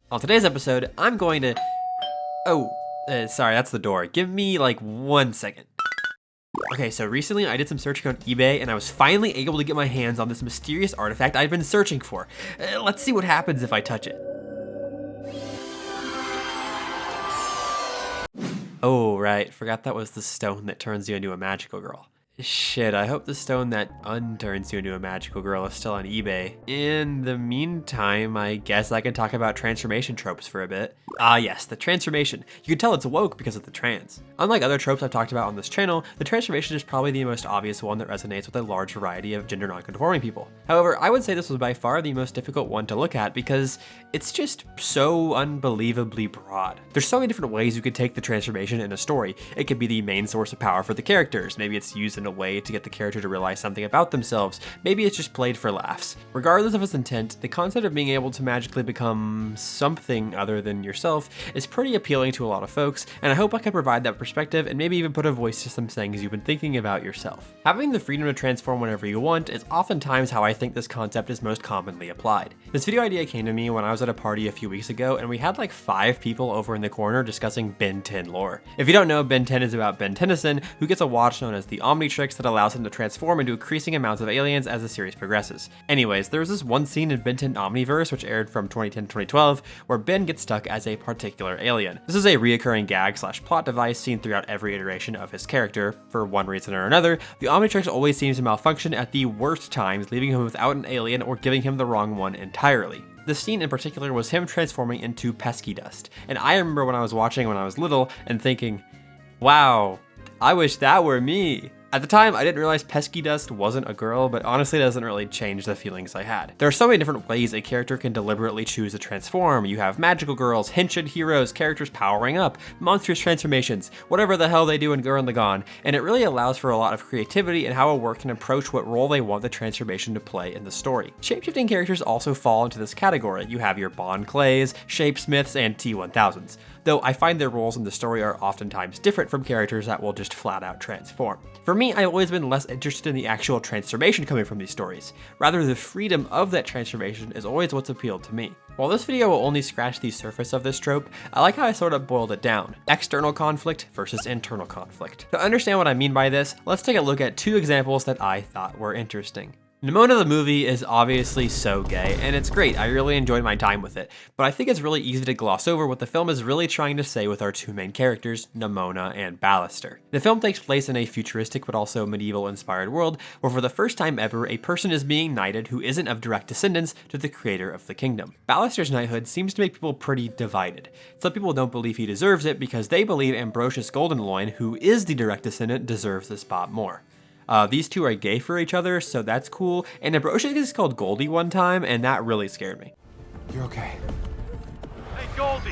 On today's episode, I'm going to... sorry, that's the door. Give me like 1 second. Okay, so recently I did some searching on eBay and I was finally able to get my hands on this mysterious artifact I've been searching for. Let's see what happens if I touch it. Oh, right, forgot that was the stone that turns you into a magical girl. Shit, I hope the stone that unturns you into a magical girl is still on eBay. In the meantime, I guess I can talk about transformation tropes for a bit. Ah yes, the transformation. You can tell it's woke because of the trans. Unlike other tropes I've talked about on this channel, the transformation is probably the most obvious one that resonates with a large variety of gender non-conforming people. However, I would say this was by far the most difficult one to look at because it's just so unbelievably broad. There's so many different ways you could take the transformation in a story. It could be the main source of power for the characters. Maybe it's used in a way to get the character to realize something about themselves. Maybe it's just played for laughs. Regardless of its intent, the concept of being able to magically become something other than yourself is pretty appealing to a lot of folks, and I hope I can provide that perspective and maybe even put a voice to some things you've been thinking about yourself. Having the freedom to transform whenever you want is oftentimes how I think this concept is most commonly applied. This video idea came to me when I was at a party a few weeks ago, and we had like 5 people over in the corner discussing Ben 10 lore. If you don't know, Ben 10 is about Ben Tennyson, who gets a watch known as the Omnitrix that allows him to transform into increasing amounts of aliens as the series progresses. Anyways, there was this one scene in Ben 10 Omniverse, which aired from 2010 to 2012, where Ben gets stuck as a particular alien. This is a reoccurring gag / plot device seen throughout every iteration of his character. For one reason or another, the Omnitrix always seems to malfunction at the worst times, leaving him without an alien or giving him the wrong one entirely. The scene in particular was him transforming into pesky dust, and I remember when I was watching when I was little and thinking, wow, I wish that were me. At the time, I didn't realize pesky dust wasn't a girl, but honestly it doesn't really change the feelings I had. There are so many different ways a character can deliberately choose to transform. You have magical girls, henshin heroes, characters powering up, monstrous transformations, whatever the hell they do in Gurren Lagann, and it really allows for a lot of creativity in how a work can approach what role they want the transformation to play in the story. Shapeshifting characters also fall into this category. You have your Bond Clays, Shapesmiths, and T-1000s. Though I find their roles in the story are oftentimes different from characters that will just flat out transform. For me, I've always been less interested in the actual transformation coming from these stories. Rather, the freedom of that transformation is always what's appealed to me. While this video will only scratch the surface of this trope, I like how I sort of boiled it down. External conflict versus internal conflict. To understand what I mean by this, let's take a look at 2 examples that I thought were interesting. Nimona the movie is obviously so gay, and it's great, I really enjoyed my time with it, but I think it's really easy to gloss over what the film is really trying to say with our 2 main characters, Nimona and Ballister. The film takes place in a futuristic but also medieval-inspired world, where for the first time ever, a person is being knighted who isn't of direct descendants to the creator of the kingdom. Ballister's knighthood seems to make people pretty divided. Some people don't believe he deserves it because they believe Ambrosius Goldenloin, who is the direct descendant, deserves the spot more. These 2 are gay for each other, so that's cool, and Ambrosius is called Goldie one time, and that really scared me. You're okay. Hey, Goldie!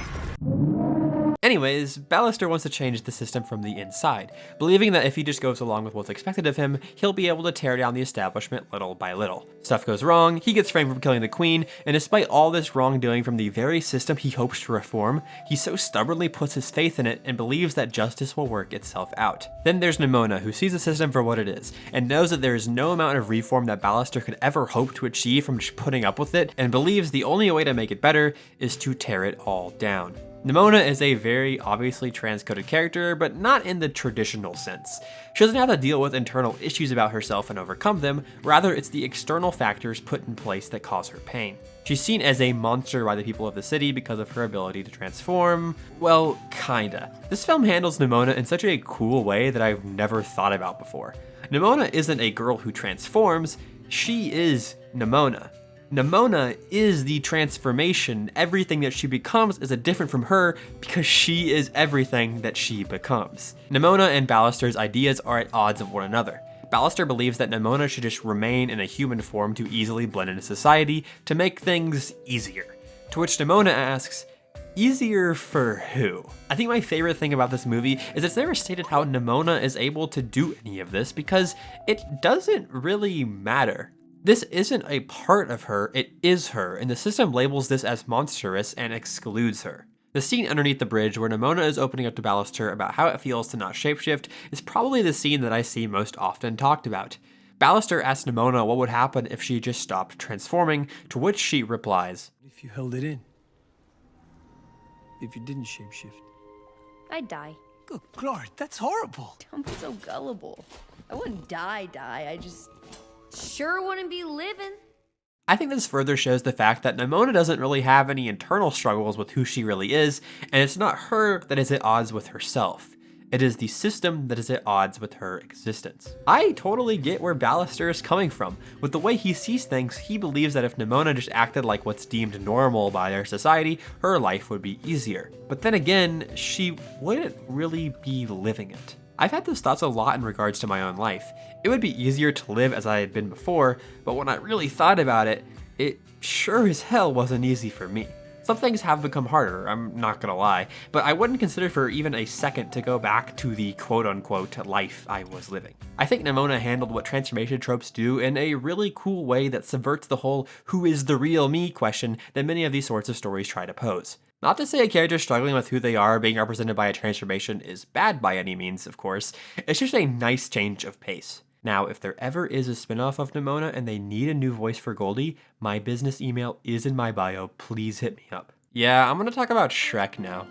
Anyways, Ballister wants to change the system from the inside, believing that if he just goes along with what's expected of him, he'll be able to tear down the establishment little by little. Stuff goes wrong, he gets framed for killing the queen, and despite all this wrongdoing from the very system he hopes to reform, he so stubbornly puts his faith in it and believes that justice will work itself out. Then there's Nimona, who sees the system for what it is, and knows that there is no amount of reform that Ballister could ever hope to achieve from just putting up with it, and believes the only way to make it better is to tear it all down. Nimona is a very obviously transcoded character, but not in the traditional sense. She doesn't have to deal with internal issues about herself and overcome them, rather it's the external factors put in place that cause her pain. She's seen as a monster by the people of the city because of her ability to transform. Well, kinda. This film handles Nimona in such a cool way that I've never thought about before. Nimona isn't a girl who transforms, she is Nimona. Nimona is the transformation. Everything that she becomes is different from her because she is everything that she becomes. Nimona and Ballister's ideas are at odds of one another. Ballister believes that Nimona should just remain in a human form to easily blend into society to make things easier. To which Nimona asks, easier for who? I think my favorite thing about this movie is it's never stated how Nimona is able to do any of this because it doesn't really matter. This isn't a part of her, it is her, and the system labels this as monstrous and excludes her. The scene underneath the bridge where Nimona is opening up to Ballister about how it feels to not shapeshift is probably the scene that I see most often talked about. Ballister asks Nimona what would happen if she just stopped transforming, to which she replies, If you held it in. if you didn't shapeshift? I'd die. Good Lord, that's horrible. Don't be so gullible. I wouldn't die. I just sure wouldn't be living. I think this further shows the fact that Nimona doesn't really have any internal struggles with who she really is, and it's not her that is at odds with herself. It is the system that is at odds with her existence. I totally get where Ballister is coming from. With the way he sees things, he believes that if Nimona just acted like what's deemed normal by their society, her life would be easier. But then again, she wouldn't really be living it. I've had those thoughts a lot in regards to my own life. It would be easier to live as I had been before, but when I really thought about it, it sure as hell wasn't easy for me. Some things have become harder, I'm not gonna lie, but I wouldn't consider for even a second to go back to the quote-unquote life I was living. I think Nimona handled what transformation tropes do in a really cool way that subverts the whole who is the real me question that many of these sorts of stories try to pose. Not to say a character struggling with who they are being represented by a transformation is bad by any means, of course, it's just a nice change of pace. Now, if there ever is a spin-off of Nimona and they need a new voice for Goldie, my business email is in my bio, please hit me up. Yeah, I'm gonna talk about Shrek now.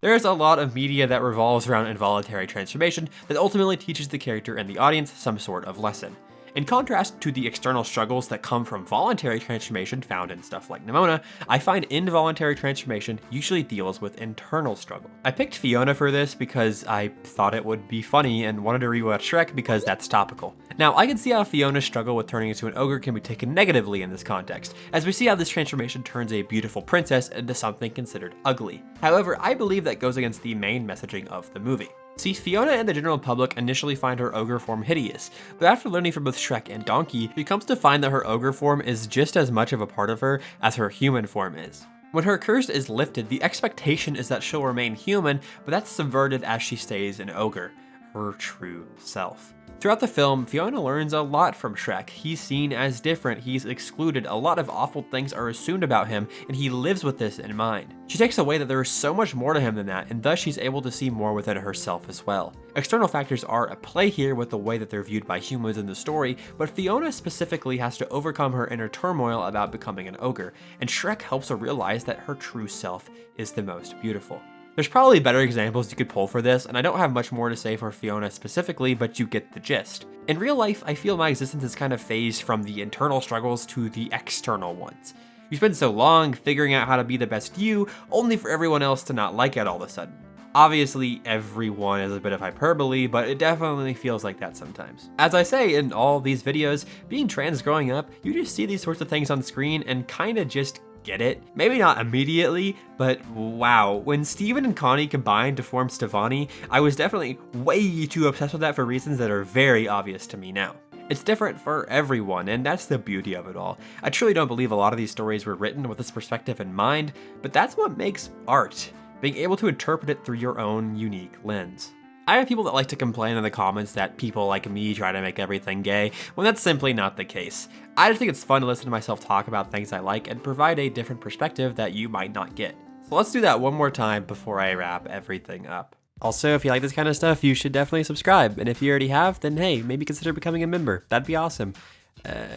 There's a lot of media that revolves around involuntary transformation that ultimately teaches the character and the audience some sort of lesson. In contrast to the external struggles that come from voluntary transformation found in stuff like Nimona, I find involuntary transformation usually deals with internal struggle. I picked Fiona for this because I thought it would be funny and wanted to rewatch Shrek because that's topical. Now, I can see how Fiona's struggle with turning into an ogre can be taken negatively in this context, as we see how this transformation turns a beautiful princess into something considered ugly. However, I believe that goes against the main messaging of the movie. See, Fiona and the general public initially find her ogre form hideous, but after learning from both Shrek and Donkey, she comes to find that her ogre form is just as much of a part of her as her human form is. When her curse is lifted, the expectation is that she'll remain human, but that's subverted as she stays an ogre, her true self. Throughout the film, Fiona learns a lot from Shrek. He's seen as different, he's excluded, a lot of awful things are assumed about him, and he lives with this in mind. She takes away that there is so much more to him than that, and thus she's able to see more within herself as well. External factors are at play here with the way that they're viewed by humans in the story, but Fiona specifically has to overcome her inner turmoil about becoming an ogre, and Shrek helps her realize that her true self is the most beautiful. There's probably better examples you could pull for this, and I don't have much more to say for Fiona specifically, but you get the gist. In real life, I feel my existence is kind of phased from the internal struggles to the external ones. You spend so long figuring out how to be the best you, only for everyone else to not like it all of a sudden. Obviously, everyone is a bit of hyperbole, but it definitely feels like that sometimes. As I say in all these videos, being trans growing up, you just see these sorts of things on screen and kinda just get it. Maybe not immediately, but wow, when Steven and Connie combined to form Stefani, I was definitely way too obsessed with that for reasons that are very obvious to me now. It's different for everyone, and that's the beauty of it all. I truly don't believe a lot of these stories were written with this perspective in mind, but that's what makes art, being able to interpret it through your own unique lens. I have people that like to complain in the comments that people like me try to make everything gay, when that's simply not the case. I just think it's fun to listen to myself talk about things I like and provide a different perspective that you might not get. So let's do that one more time before I wrap everything up. Also, if you like this kind of stuff, you should definitely subscribe, and if you already have, then hey, maybe consider becoming a member. That'd be awesome.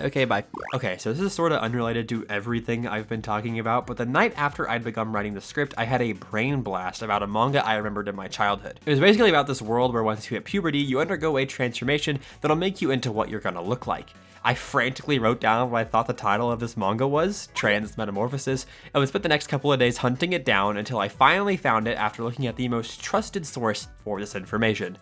Okay, bye. Okay, so this is sort of unrelated to everything I've been talking about, but the night after I'd begun writing the script, I had a brain blast about a manga I remembered in my childhood. It was basically about this world where once you hit puberty, you undergo a transformation that'll make you into what you're gonna look like. I frantically wrote down what I thought the title of this manga was, Trans Metamorphosis, and would spend the next couple of days hunting it down until I finally found it after looking at the most trusted source for this information.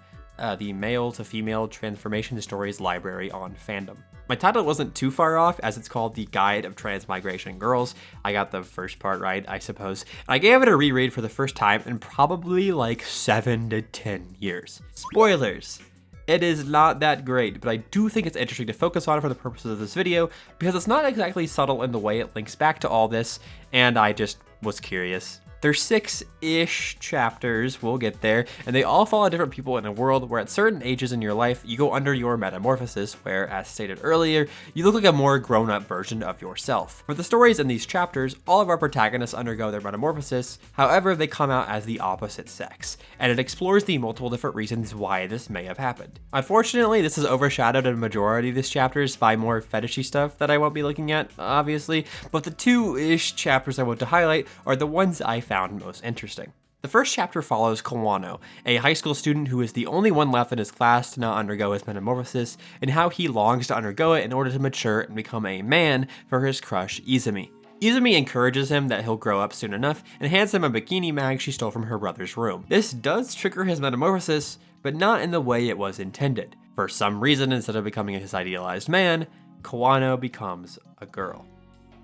The Male to Female Transformation Stories Library on Fandom. My title wasn't too far off, as it's called The Guide of Transmigration Girls. I got the first part right, I suppose. And I gave it a reread for the first time in probably like 7 to 10 years. Spoilers! It is not that great, but I do think it's interesting to focus on for the purposes of this video, because it's not exactly subtle in the way it links back to all this, and I just was curious. There's 6-ish chapters, we'll get there, and they all follow different people in a world where at certain ages in your life, you go under your metamorphosis, where, as stated earlier, you look like a more grown-up version of yourself. For the stories in these chapters, all of our protagonists undergo their metamorphosis, however, they come out as the opposite sex, and it explores the multiple different reasons why this may have happened. Unfortunately, this is overshadowed in a majority of these chapters by more fetishy stuff that I won't be looking at, obviously, but the 2-ish chapters I want to highlight are the ones I found most interesting. The first chapter follows Kawano, a high school student who is the only one left in his class to not undergo his metamorphosis, and how he longs to undergo it in order to mature and become a man for his crush Izumi. Izumi encourages him that he'll grow up soon enough and hands him a bikini mag she stole from her brother's room. This does trigger his metamorphosis, but not in the way it was intended. For some reason, instead of becoming his idealized man, Kawano becomes a girl.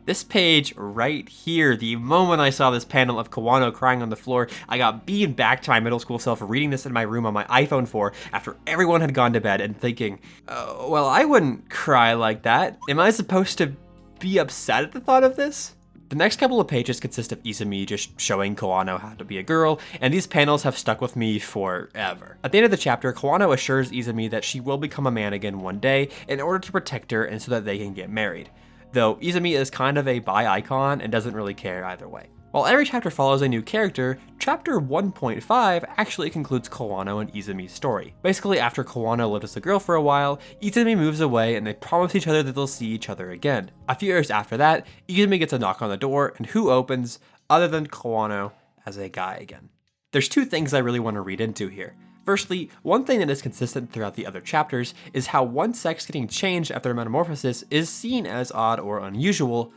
This page right here, the moment I saw this panel of Kawano crying on the floor, I got beamed back to my middle school self reading this in my room on my iPhone 4 after everyone had gone to bed and thinking, well, I wouldn't cry like that. Am I supposed to be upset at the thought of this? The next couple of pages consist of Izumi just showing Kawano how to be a girl, and these panels have stuck with me forever. At the end of the chapter, Kawano assures Izumi that she will become a man again one day in order to protect her and so that they can get married. Though Izumi is kind of a bi icon and doesn't really care either way. While every chapter follows a new character, chapter 1.5 actually concludes Kawano and Izumi's story. Basically, after Kawano lived as a girl for a while, Izumi moves away and they promise each other that they'll see each other again. A few years after that, Izumi gets a knock on the door, and who opens other than Kawano as a guy again? There's 2 things I really want to read into here. Firstly, one thing that is consistent throughout the other chapters is how one sex getting changed after metamorphosis is seen as odd or unusual,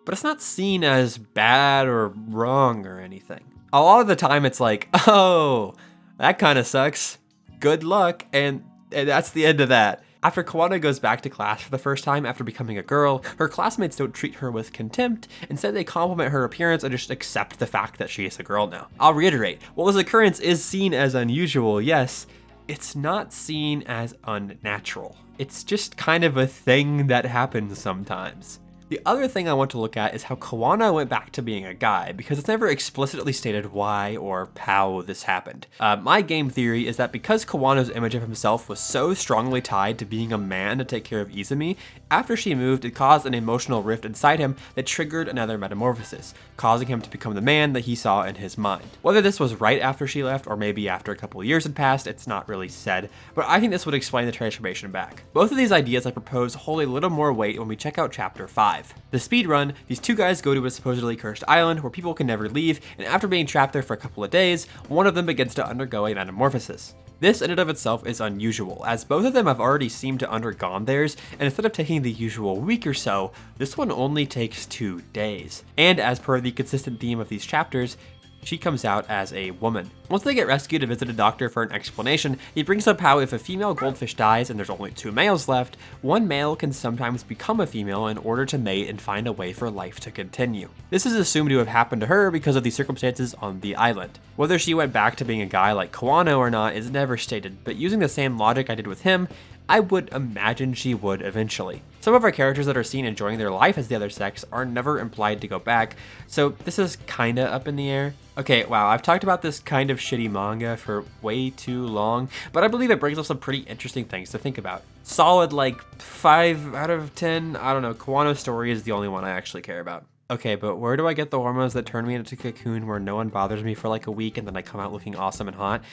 but it's not seen as bad or wrong or anything. A lot of the time it's like, oh, that kind of sucks. Good luck, and that's the end of that. After Kawano goes back to class for the first time after becoming a girl, her classmates don't treat her with contempt. Instead, they compliment her appearance and just accept the fact that she is a girl now. I'll reiterate, while this occurrence is seen as unusual, yes, it's not seen as unnatural. It's just kind of a thing that happens sometimes. The other thing I want to look at is how Kawano went back to being a guy, because it's never explicitly stated why or how this happened. My game theory is that because Kawano's image of himself was so strongly tied to being a man to take care of Izumi, after she moved, it caused an emotional rift inside him that triggered another metamorphosis, causing him to become the man that he saw in his mind. Whether this was right after she left or maybe after a couple years had passed, it's not really said, but I think this would explain the transformation back. Both of these ideas I propose hold a little more weight when we check out chapter 5. The speedrun, these 2 guys go to a supposedly cursed island where people can never leave, and after being trapped there for a couple of days, one of them begins to undergo a metamorphosis. This in and of itself is unusual, as both of them have already seemed to undergone theirs, and instead of taking the usual week or so, this one only takes 2 days. And as per the consistent theme of these chapters, she comes out as a woman. Once they get rescued and visit a doctor for an explanation, he brings up how if a female goldfish dies and there's only 2 males left, one male can sometimes become a female in order to mate and find a way for life to continue. This is assumed to have happened to her because of the circumstances on the island. Whether she went back to being a guy like Kawano or not is never stated, but using the same logic I did with him, I would imagine she would eventually. Some of our characters that are seen enjoying their life as the other sex are never implied to go back, so this is kinda up in the air. Okay, wow, I've talked about this kind of shitty manga for way too long, but I believe it brings up some pretty interesting things to think about. Solid like 5 out of 10, I don't know, Kawano's story is the only one I actually care about. Okay, but where do I get the hormones that turn me into a cocoon where no one bothers me for like a week and then I come out looking awesome and hot?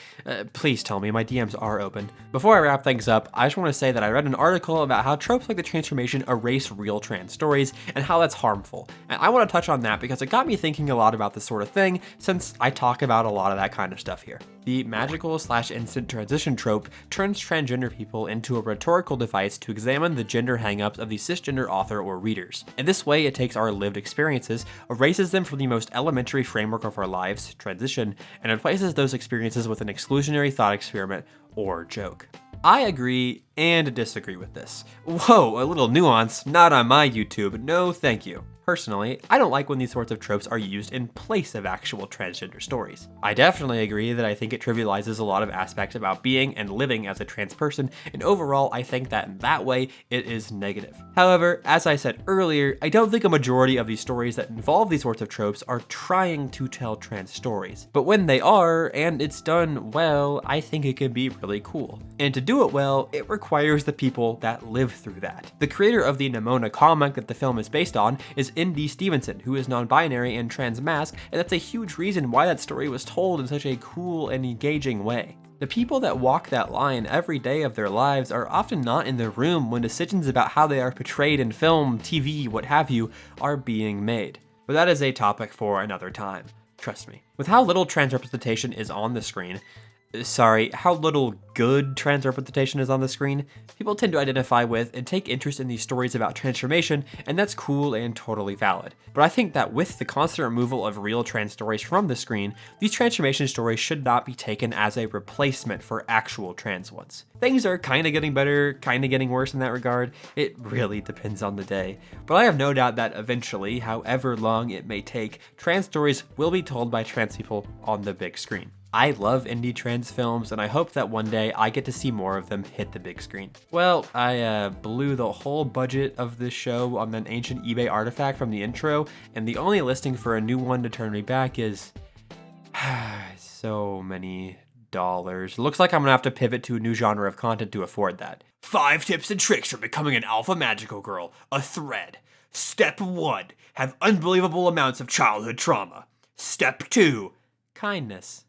Please tell me, my DMs are open. Before I wrap things up, I just want to say that I read an article about how tropes like the transformation erase real trans stories and how that's harmful. And I want to touch on that because it got me thinking a lot about this sort of thing since I talk about a lot of that kind of stuff here. The magical/instant transition trope turns transgender people into a rhetorical device to examine the gender hangups of the cisgender author or readers. In this way, it takes our lived experiences, erases them from the most elementary framework of our lives, transition, and replaces those experiences with an exclusionary thought experiment or joke. I agree and disagree with this. Whoa, a little nuance, not on my YouTube, no thank you. Personally, I don't like when these sorts of tropes are used in place of actual transgender stories. I definitely agree that I think it trivializes a lot of aspects about being and living as a trans person, and overall I think that in that way it is negative. However, as I said earlier, I don't think a majority of these stories that involve these sorts of tropes are trying to tell trans stories. But when they are, and it's done well, I think it can be really cool. And to do it well, it requires the people that live through that. The creator of the Nimona comic that the film is based on is Indy Stevenson, who is non-binary and trans-masc, and that's a huge reason why that story was told in such a cool and engaging way. The people that walk that line every day of their lives are often not in the room when decisions about how they are portrayed in film, TV, what have you, are being made. But that is a topic for another time, trust me. With how little trans representation is on the screen, how little good trans representation is on the screen, people tend to identify with and take interest in these stories about transformation, and that's cool and totally valid. But I think that with the constant removal of real trans stories from the screen, these transformation stories should not be taken as a replacement for actual trans ones. Things are kinda getting better, kinda getting worse in that regard. It really depends on the day. But I have no doubt that eventually, however long it may take, trans stories will be told by trans people on the big screen. I love indie trans films, and I hope that one day I get to see more of them hit the big screen. Well, I blew the whole budget of this show on an ancient eBay artifact from the intro, and the only listing for a new one to turn me back is so many dollars. Looks like I'm gonna have to pivot to a new genre of content to afford that. 5 tips and tricks for becoming an alpha magical girl, a thread. Step 1, have unbelievable amounts of childhood trauma. Step 2, kindness.